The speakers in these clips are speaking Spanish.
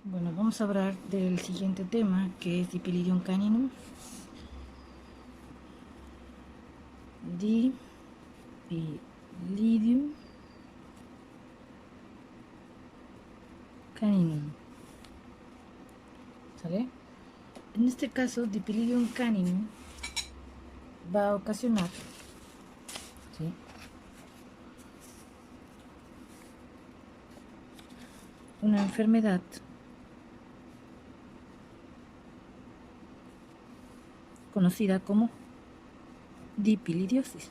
Bueno, vamos a hablar del siguiente tema, que es Dipylidium caninum. Dipylidium caninum. ¿Sale? En este caso, Dipylidium caninum va a ocasionar, ¿sí?, una enfermedad conocida como dipilidiosis.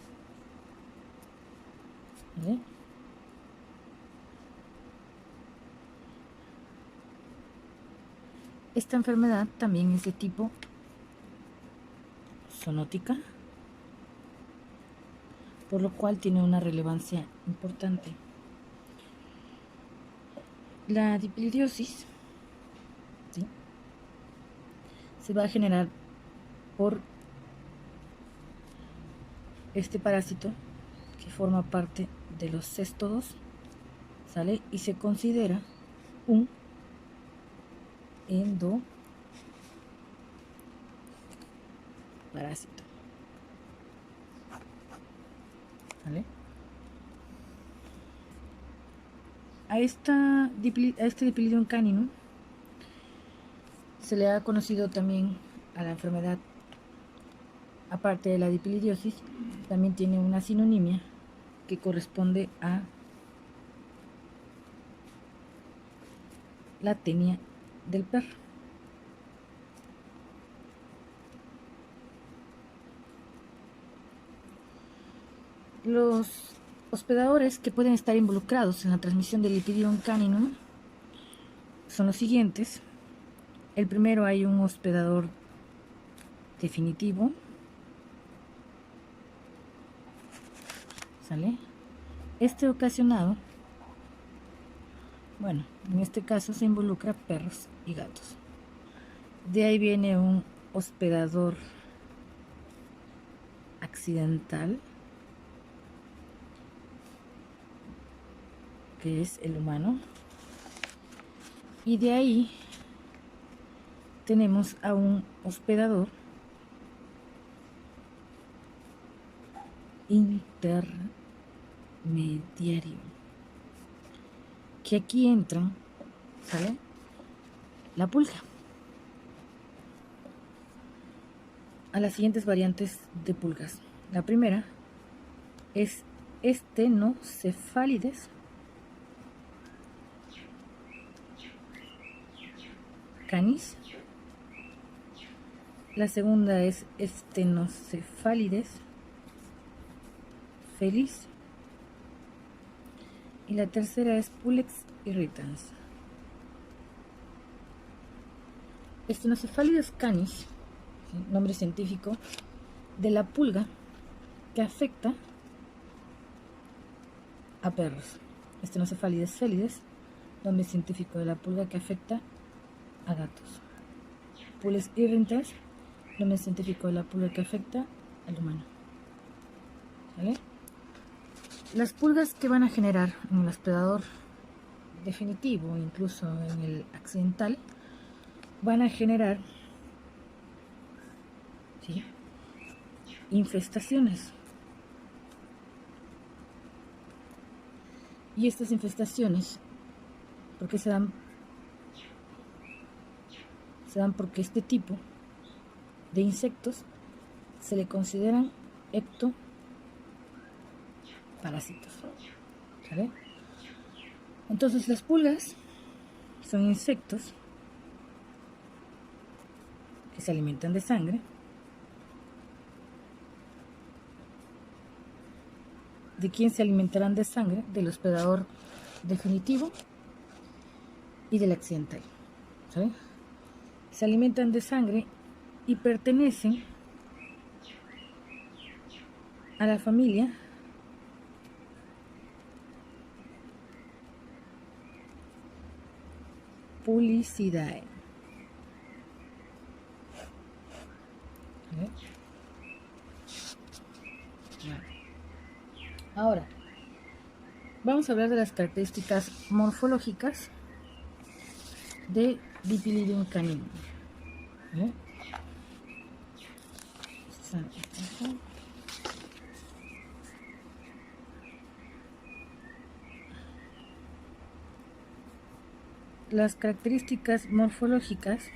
¿Vale? Esta enfermedad también es de tipo zoonótica, por lo cual tiene una relevancia importante. La dipilidiosis, ¿sí?, se va a generar por este parásito que forma parte de los céstodos, ¿sale? Y se considera un endoparásito, ¿vale? A este Dipylidium caninum se le ha conocido también a la enfermedad, aparte de la dipilidiosis, también tiene una sinonimia que corresponde a la tenia del perro. Los hospedadores que pueden estar involucrados en la transmisión del Dipylidium caninum son los siguientes. El primero, hay un hospedador definitivo, ¿sale? Este ocasionado, bueno, en este caso se involucra perros y gatos. De ahí viene un hospedador accidental, que es el humano. Y de ahí tenemos a un hospedador intermediario, que aquí entran, ¿sale?, la pulga. A las siguientes variantes de pulgas. La primera es Stenocephalides canis. La segunda es Stenocephalides felis. Y la tercera es Pulex irritans. Stenocephalides canis, nombre científico de la pulga que afecta a perros. Stenocephalides felides, nombre científico de la pulga que afecta a gatos. Pulex irritans, nombre científico de la pulga que afecta al humano. ¿Vale? Las pulgas que van a generar en el hospedador definitivo, incluso en el accidental, van a generar, ¿sí?, infestaciones. Y estas infestaciones, ¿por qué se dan? Se dan porque este tipo de insectos se le consideran ectoparásitos, ¿vale? Entonces, las pulgas son insectos que se alimentan de sangre. ¿De quién se alimentarán de sangre? Del hospedador definitivo y del accidental, ¿sabes? Se alimentan de sangre y pertenecen a la familia Pulicidae. ¿Vale? Ahora, vamos a hablar de las características morfológicas de Dipylidium caninum. ¿Vale? Las características morfológicas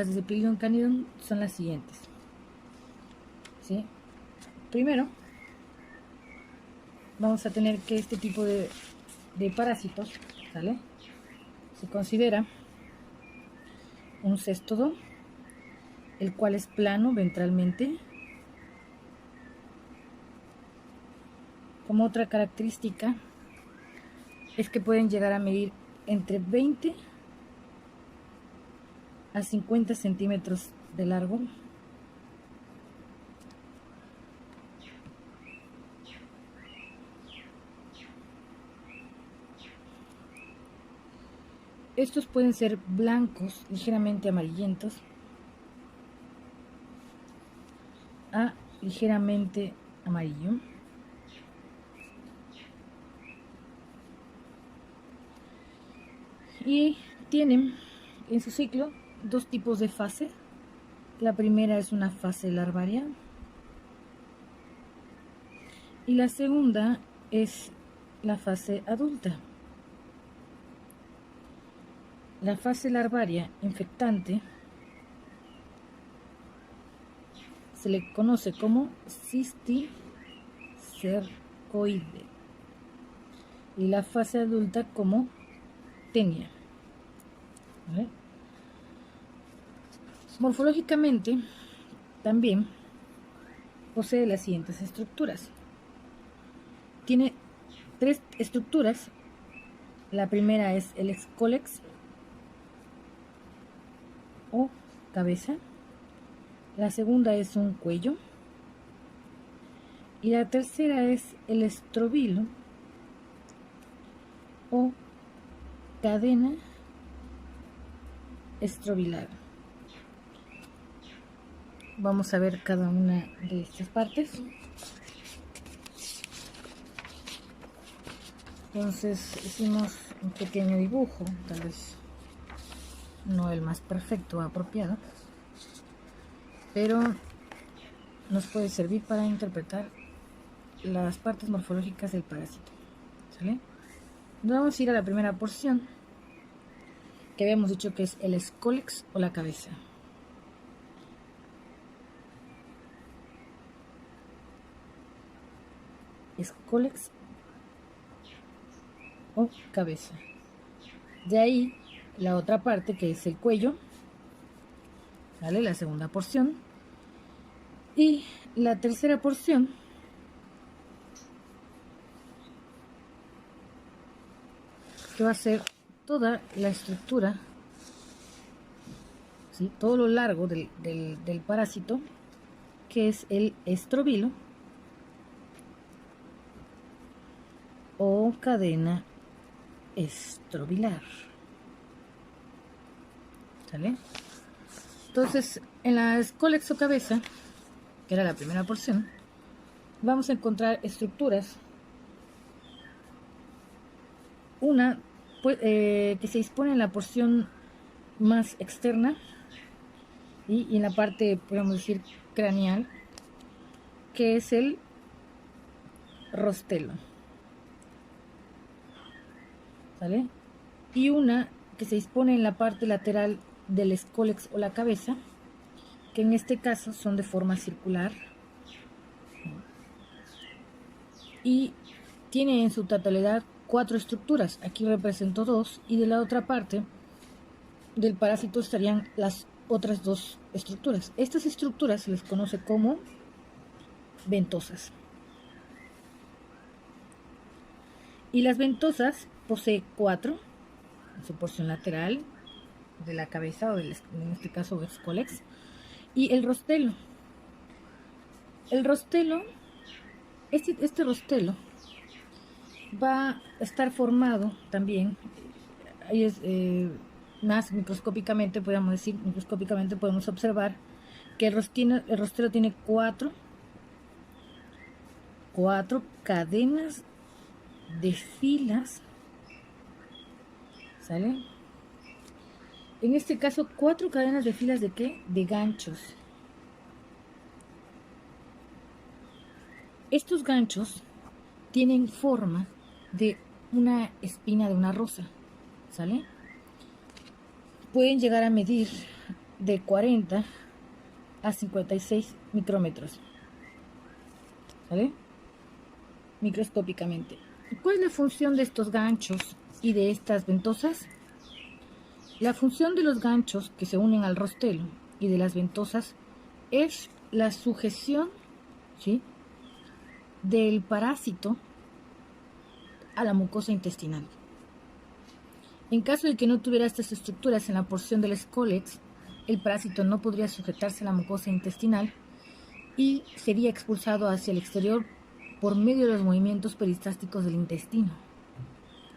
de Dipylidium caninum son las siguientes. ¿Sí? Primero, vamos a tener que este tipo de parásitos, ¿sale? Se considera un céstodo, el cual es plano ventralmente. Como otra característica es que pueden llegar a medir entre 20 a 50 centímetros de largo. Estos pueden ser blancos, ligeramente amarillentos, a ligeramente amarillo. Y tienen en su ciclo dos tipos de fase. La primera es una fase larvaria y la segunda es la fase adulta. La fase larvaria infectante se le conoce como cisticercoide y la fase adulta como tenia. ¿Vale? Morfológicamente también posee las siguientes estructuras. Tiene tres estructuras. La primera es el escólex o cabeza. La segunda es un cuello. Y la tercera es el estróbilo o cadena estrobilar. Vamos a ver cada una de estas partes. Entonces hicimos un pequeño dibujo, tal vez no el más perfecto o apropiado, pero nos puede servir para interpretar las partes morfológicas del parásito. ¿Sale? Vamos a ir a la primera porción, que habíamos dicho que es el escólex o la cabeza. Escólex o cabeza. De ahí la otra parte, que es el cuello, ¿vale? La segunda porción. Y la tercera porción que va a ser toda la estructura, ¿sí? Todo lo largo del parásito, que es el estróbilo o cadena estrobilar. ¿Sale? Entonces, en la escólex o cabeza, que era la primera porción, vamos a encontrar estructuras. Una que se dispone en la porción más externa y en la parte, podemos decir, craneal, que es el rostelo. ¿Sale? Y una que se dispone en la parte lateral del escólex o la cabeza, que en este caso son de forma circular y tiene en su totalidad 4 estructuras. Aquí represento 2 y de la otra parte del parásito estarían las otras 2 estructuras. Estas estructuras se les conoce como ventosas. Y las ventosas posee 4 en su porción lateral de la cabeza, o en este caso escólex, y el rostelo. El rostelo, este rostelo va a estar formado también, ahí es, más microscópicamente, podemos decir, microscópicamente podemos observar que el rostelo tiene cuatro cadenas de filas, ¿sale? En este caso, 4 cadenas de filas de ¿qué? De ganchos. Estos ganchos tienen forma de una espina de una rosa, ¿sale? Pueden llegar a medir de 40 a 56 micrómetros, ¿sale? Microscópicamente. ¿Cuál es la función de estos ganchos y de estas ventosas? La función de los ganchos que se unen al rostelo y de las ventosas es la sujeción, ¿sí?, del parásito a la mucosa intestinal. En caso de que no tuviera estas estructuras en la porción del escólex, el parásito no podría sujetarse a la mucosa intestinal y sería expulsado hacia el exterior por medio de los movimientos peristálticos del intestino,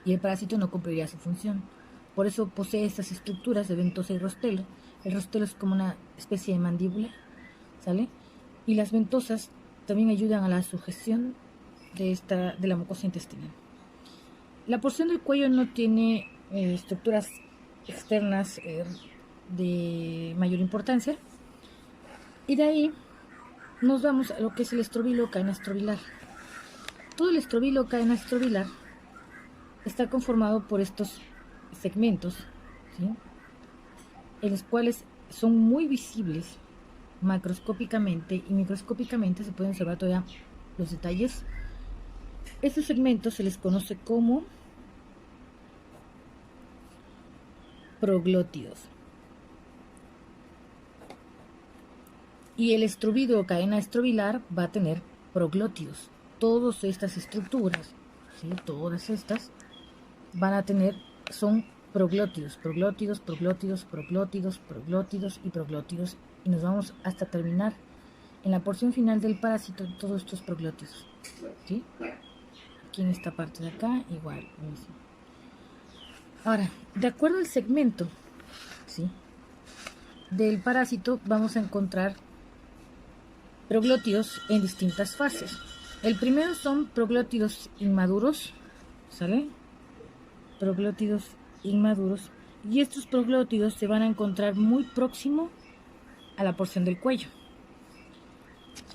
y el parásito no cumpliría su función. Por eso posee estas estructuras de ventosa y rostelo. El rostelo es como una especie de mandíbula, ¿sale? Y las ventosas también ayudan a la sujeción de la mucosa intestinal. La porción del cuello no tiene estructuras externas de mayor importancia. Y de ahí nos vamos a lo que es el estrobilo o cadena estrobilar. Todo el estrobilo o cadena estrobilar está conformado por estos segmentos, ¿sí?, en los cuales son muy visibles macroscópicamente y microscópicamente. Se pueden observar todavía los detalles. Estos segmentos se les conoce como proglótidos. Y el estrobido o cadena estrobilar va a tener proglótidos. Todas estas estructuras, ¿sí?, todas estas van a tener, son proglótidos, proglótidos, proglótidos, proglótidos, proglótidos y proglótidos, y nos vamos hasta terminar en la porción final del parásito todos estos proglótidos, ¿sí? Aquí en esta parte de acá igual. Ahora, de acuerdo al segmento, ¿sí?, del parásito, vamos a encontrar proglótidos en distintas fases. El primero son proglótidos inmaduros, ¿sale? Proglótidos inmaduros, y estos proglótidos se van a encontrar muy próximo a la porción del cuello.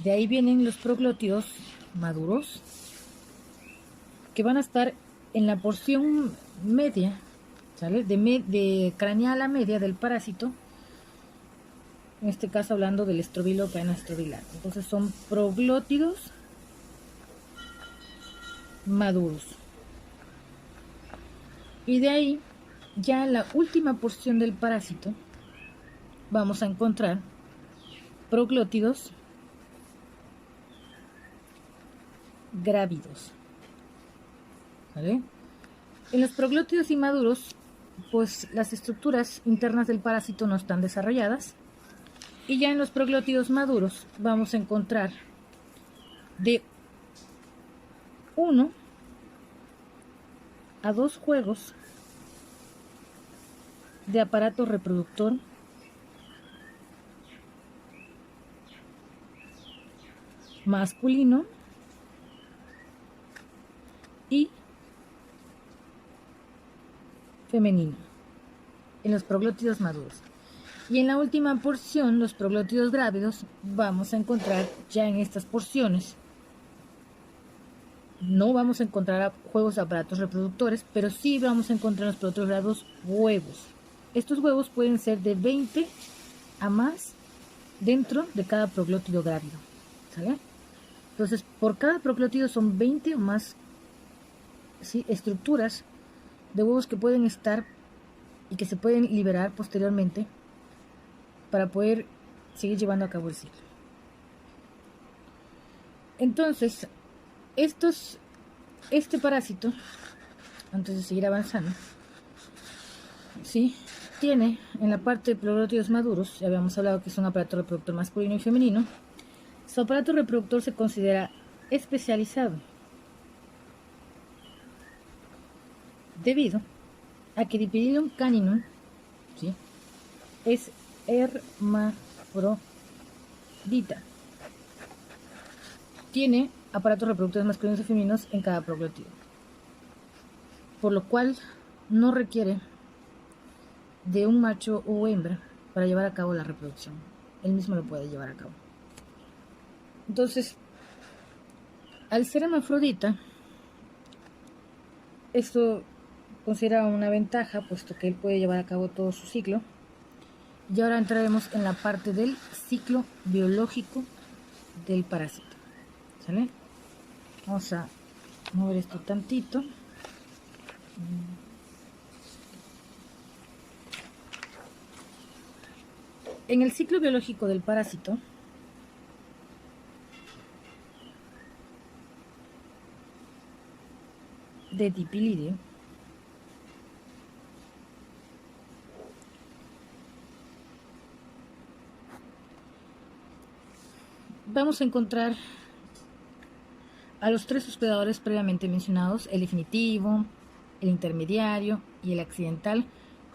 De ahí vienen los proglótidos maduros, que van a estar en la porción media, ¿sale?, de craneal a media del parásito, en este caso hablando del estrobilo o cadena estrobilar. Entonces son proglótidos maduros. Y de ahí, ya en la última porción del parásito, vamos a encontrar proglótidos grávidos, ¿vale? En los proglótidos inmaduros, pues las estructuras internas del parásito no están desarrolladas, y ya en los proglótidos maduros vamos a encontrar de 1 a 2 juegos de aparato reproductor masculino y femenino en los proglótidos maduros. Y en la última porción, los proglótidos grávidos, vamos a encontrar ya en estas porciones, no vamos a encontrar juegos de aparatos reproductores, pero sí vamos a encontrar en los proglótidos grávidos huevos. Estos huevos pueden ser de 20 a más dentro de cada proglótido grávido, ¿sale? Entonces, por cada proglótido son 20 o más, ¿sí?, estructuras de huevos que pueden estar y que se pueden liberar posteriormente para poder seguir llevando a cabo el ciclo. Entonces, este parásito, antes de seguir avanzando, ¿sí?, tiene en la parte de proglótidos maduros, ya habíamos hablado que es un aparato reproductor masculino y femenino, Su aparato reproductor se considera especializado debido a que Dipililum caninum, ¿sí?, es hermafrodita. Tiene aparatos reproductores masculinos y femeninos en cada procreativo, por lo cual no requiere de un macho o hembra para llevar a cabo la reproducción. Él mismo lo puede llevar a cabo. Entonces, al ser hermafrodita, esto considera una ventaja, puesto que él puede llevar a cabo todo su ciclo. Y ahora entraremos en la parte del ciclo biológico del parásito. ¿Sale? Vamos a mover esto tantito. En el ciclo biológico del parásito, de Dipilidium, vamos a encontrar a los tres hospedadores previamente mencionados, el definitivo, el intermediario y el accidental,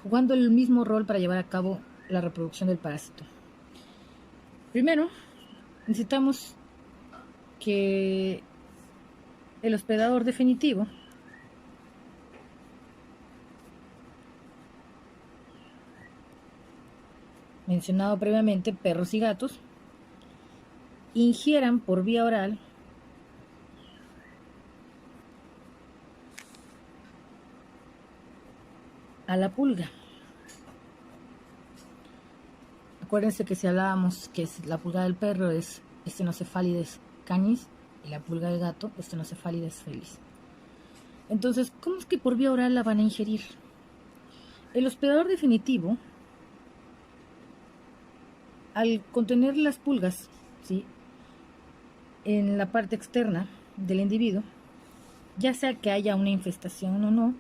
jugando el mismo rol para llevar a cabo la reproducción del parásito. Primero, necesitamos que el hospedador definitivo mencionado previamente, perros y gatos, ingieran por vía oral a la pulga. Acuérdense que si hablábamos que la pulga del perro es Stenocephalides canis y la pulga del gato Stenocephalides felis. Entonces, ¿cómo es que por vía oral la van a ingerir? El hospedador definitivo, al contener las pulgas, ¿sí?, en la parte externa del individuo, ya sea que haya una infestación o no,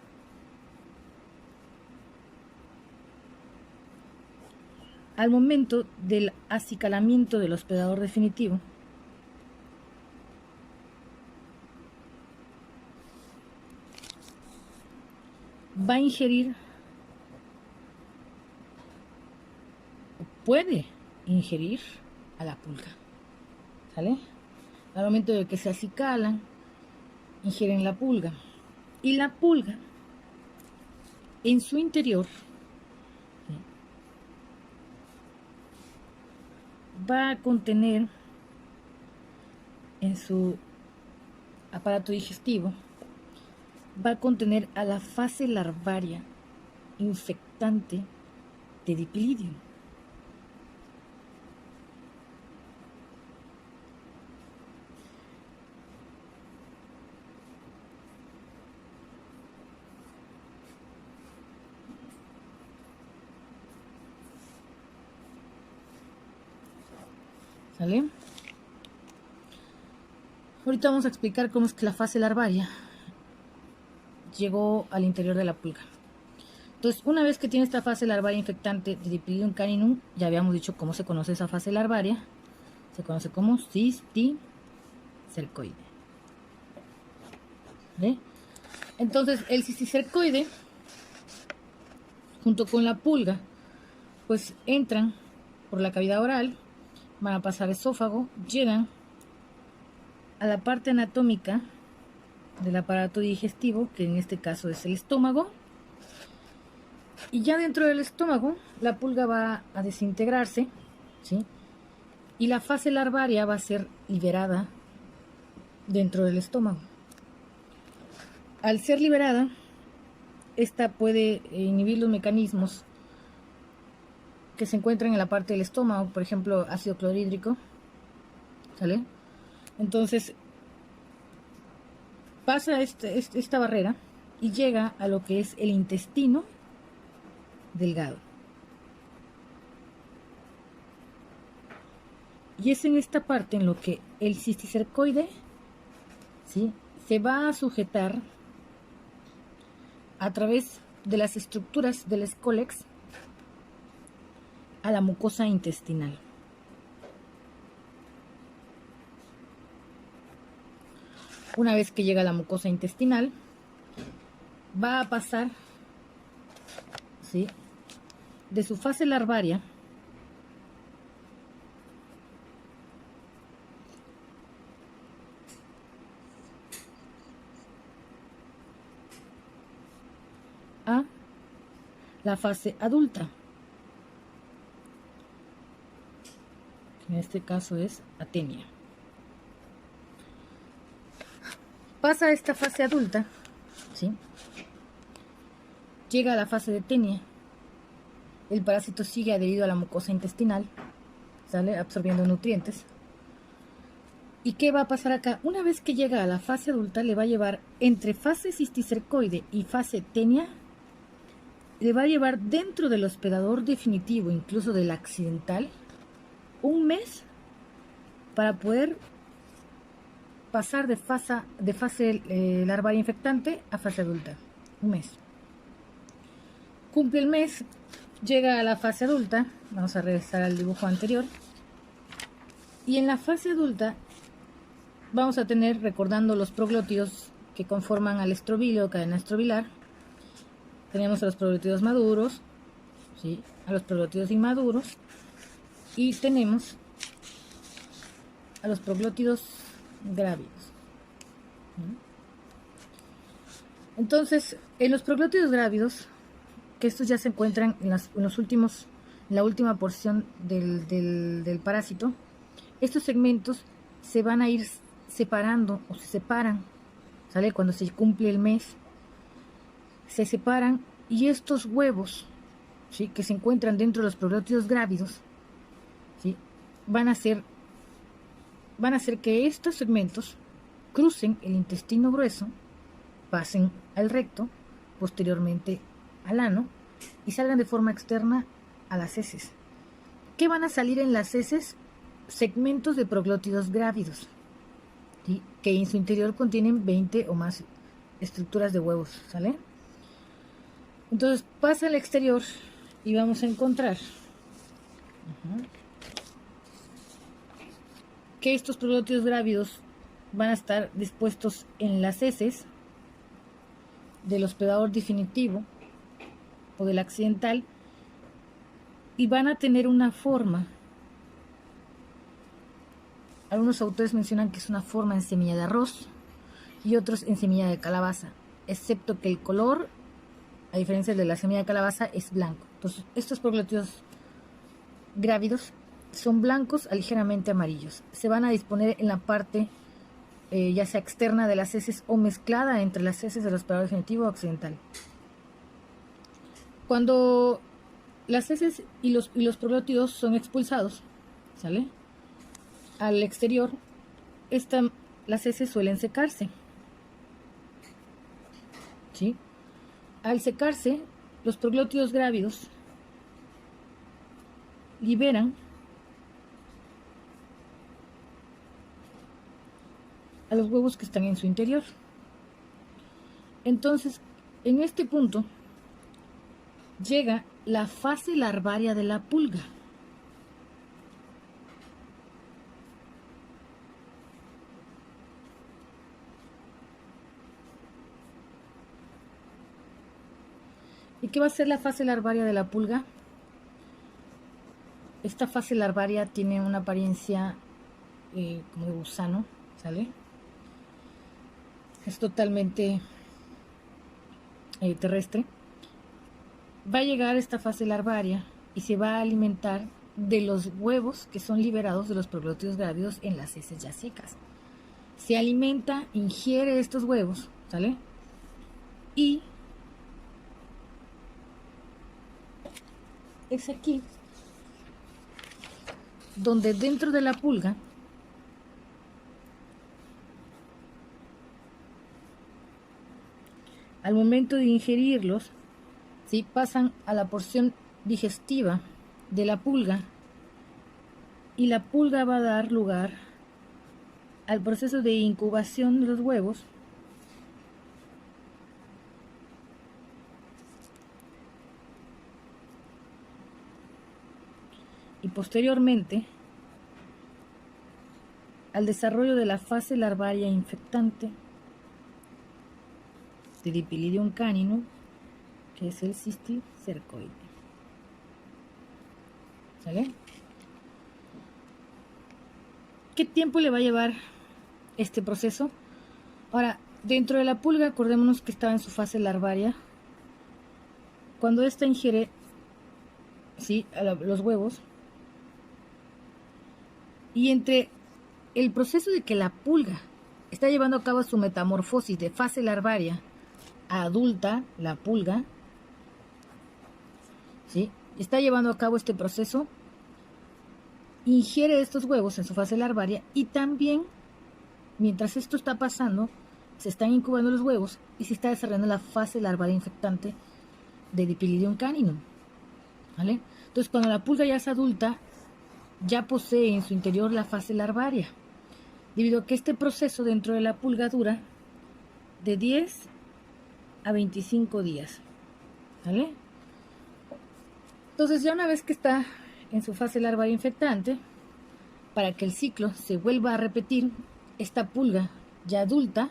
al momento del acicalamiento del hospedador definitivo, va a ingerir, o puede ingerir, a la pulga. ¿Sale? Al momento de que se acicalan, ingieren la pulga. Y la pulga, en su interior, ¿sí?, va a contener en su aparato digestivo, va a contener a la fase larvaria infectante de Dipilidium. ¿Sale? Ahorita vamos a explicar cómo es que la fase larvaria llegó al interior de la pulga. Entonces, una vez que tiene esta fase larvaria infectante de Dipilidium caninum, ya habíamos dicho cómo se conoce esa fase larvaria. Se conoce como cisticercoide. ¿Ve? Entonces, el cisticercoide, junto con la pulga, pues entran por la cavidad oral, van a pasar esófago, llegan a la parte anatómica del aparato digestivo, que en este caso es el estómago, y ya dentro del estómago la pulga va a desintegrarse, ¿sí?, y la fase larvaria va a ser liberada dentro del estómago. Al ser liberada, esta puede inhibir los mecanismos que se encuentran en la parte del estómago, por ejemplo, ácido clorhídrico, ¿sale? Entonces, pasa esta barrera y llega a lo que es el intestino delgado. Y es en esta parte en lo que el cisticercoide, ¿sí?, se va a sujetar a través de las estructuras del escólex a la mucosa intestinal. Una vez que llega a la mucosa intestinal, va a pasar, ¿sí?, de su fase larvaria a la fase adulta. En este caso es atenia. Pasa esta fase adulta, ¿sí?, llega a la fase de tenia. El parásito sigue adherido a la mucosa intestinal, sale absorbiendo nutrientes. ¿Y qué va a pasar acá? Una vez que llega a la fase adulta, le va a llevar entre fase cisticercoide y fase tenia, le va a llevar dentro del hospedador definitivo, incluso del accidental, un mes para poder pasar de fase larvaria infectante a fase adulta. Un mes. Cumple el mes, llega a la fase adulta. Vamos a regresar al dibujo anterior. Y en la fase adulta vamos a tener, recordando los proglótidos que conforman al estrobilio o cadena estrobilar, tenemos a los proglótidos maduros, ¿sí?, a los proglótidos inmaduros, y tenemos a los proglótidos grávidos. Entonces, en los proglótidos grávidos, que estos ya se encuentran en la última porción del parásito, estos segmentos se van a ir separando o se separan, ¿sale? Cuando se cumple el mes, se separan, y estos huevos, ¿sí?, que se encuentran dentro de los proglótidos grávidos, ¿sí?, van a hacer que estos segmentos crucen el intestino grueso, pasen al recto, posteriormente al ano, y salgan de forma externa a las heces. ¿Qué van a salir en las heces? Segmentos de proglótidos grávidos, ¿sí?, que en su interior contienen 20 o más estructuras de huevos, ¿sale? Entonces pasa al exterior y vamos a encontrar que estos proglótidos grávidos van a estar dispuestos en las heces del hospedador definitivo o del accidental, y van a tener una forma. Algunos autores mencionan que es una forma en semilla de arroz y otros en semilla de calabaza, excepto que el color, a diferencia de la semilla de calabaza, es blanco. Entonces, estos proglótidos grávidos son blancos a ligeramente amarillos. Se van a disponer en la parte ya sea externa de las heces o mezclada entre las heces del hospedador definitivo o accidental. Cuando las heces y los proglótidos son expulsados, ¿sale?, al exterior, las heces suelen secarse, ¿sí? Al secarse, los proglótidos grávidos liberan a los huevos que están en su interior. Entonces, en este punto llega la fase larvaria de la pulga. ¿Y qué va a ser la fase larvaria de la pulga? Esta fase larvaria tiene una apariencia como de gusano, ¿sale? Es totalmente terrestre. Va a llegar esta fase larvaria y se va a alimentar de los huevos que son liberados de los proglótidos grávidos en las heces ya secas. Se alimenta, ingiere estos huevos, ¿sale? Y es aquí donde dentro de la pulga al momento de ingerirlos, ¿sí?, pasan a la porción digestiva de la pulga, y la pulga va a dar lugar al proceso de incubación de los huevos, y posteriormente al desarrollo de la fase larvaria infectante de Dipylidium caninum, que es el cisticercoide. ¿Sale? ¿Qué tiempo le va a llevar este proceso? Ahora, dentro de la pulga, acordémonos que estaba en su fase larvaria. Cuando ésta ingiere, ¿sí?, los huevos, y entre el proceso de que la pulga está llevando a cabo su metamorfosis de fase larvaria a adulta, la pulga, ¿sí?, está llevando a cabo este proceso, ingiere estos huevos en su fase larvaria, y también, mientras esto está pasando, se están incubando los huevos y se está desarrollando la fase larvaria infectante de Dipylidium caninum, ¿vale? Entonces, cuando la pulga ya es adulta, ya posee en su interior la fase larvaria, debido a que este proceso dentro de la pulga dura de 10 a 25 días, ¿vale? Entonces, ya una vez que está en su fase larvaria infectante, para que el ciclo se vuelva a repetir, esta pulga ya adulta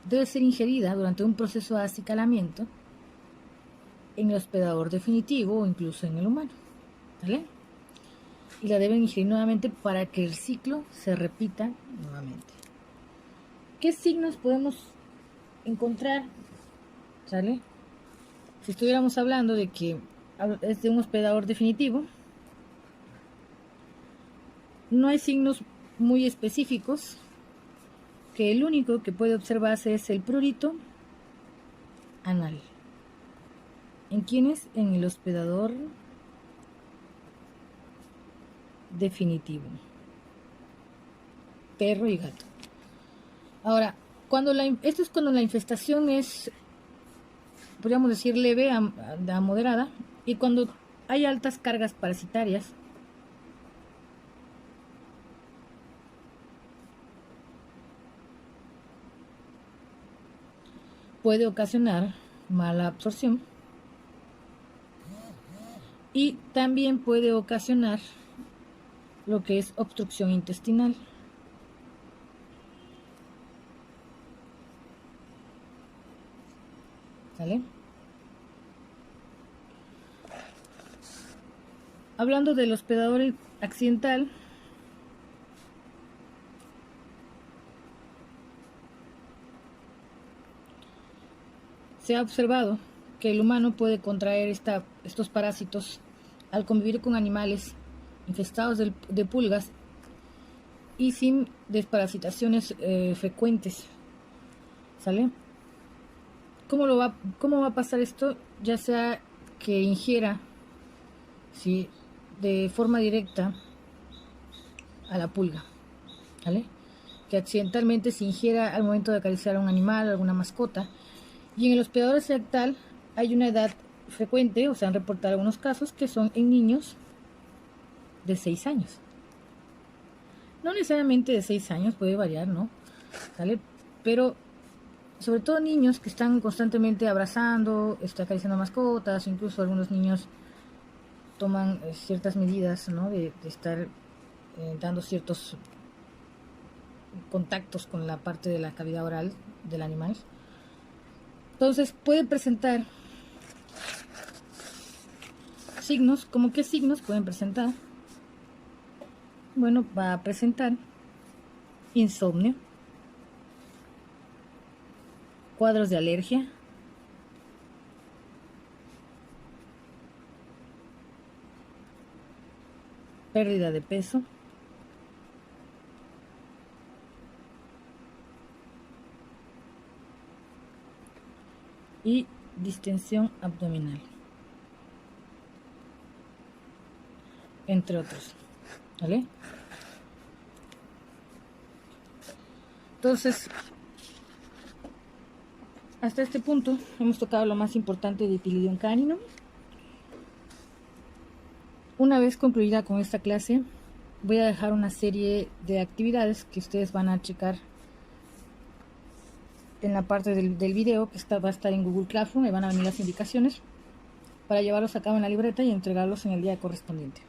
debe ser ingerida durante un proceso de acicalamiento en el hospedador definitivo o incluso en el humano, ¿vale? Y la deben ingerir nuevamente para que el ciclo se repita nuevamente. ¿Qué signos podemos encontrar? ¿Sale? Si estuviéramos hablando de que es de un hospedador definitivo, no hay signos muy específicos, que el único que puede observarse es el prurito anal. ¿En quiénes? En el hospedador definitivo, perro y gato. Ahora, esto es cuando la infestación es, podríamos decir, leve a moderada, y cuando hay altas cargas parasitarias, puede ocasionar mala absorción y también puede ocasionar lo que es obstrucción intestinal. ¿Sale? Hablando del hospedador accidental, se ha observado que el humano puede contraer estos parásitos al convivir con animales infestados de pulgas y sin desparasitaciones frecuentes. ¿Sale? ¿Cómo va a pasar esto? Ya sea que ingiera, ¿sí?, de forma directa a la pulga, ¿vale?, que accidentalmente se ingiera al momento de acariciar a un animal, a alguna mascota. Y en el hospedador accidental hay una edad frecuente, o se han reportado algunos casos, que son en niños de 6 años. No necesariamente de 6 años, puede variar, ¿no? ¿Vale? Pero sobre todo niños que están constantemente abrazando, acariciando mascotas, incluso algunos niños toman ciertas medidas, ¿no?, de estar dando ciertos contactos con la parte de la cavidad oral del animal. Entonces puede presentar signos. ¿Cómo qué signos pueden presentar? Bueno, va a presentar insomnio, cuadros de alergia, pérdida de peso, y distensión abdominal, entre otros, ¿vale? Entonces, hasta este punto hemos tocado lo más importante de Dipylidium caninum. Una vez concluida con esta clase, voy a dejar una serie de actividades que ustedes van a checar en la parte del video, que va a estar en Google Classroom. Me van a venir las indicaciones para llevarlos a cabo en la libreta y entregarlos en el día correspondiente.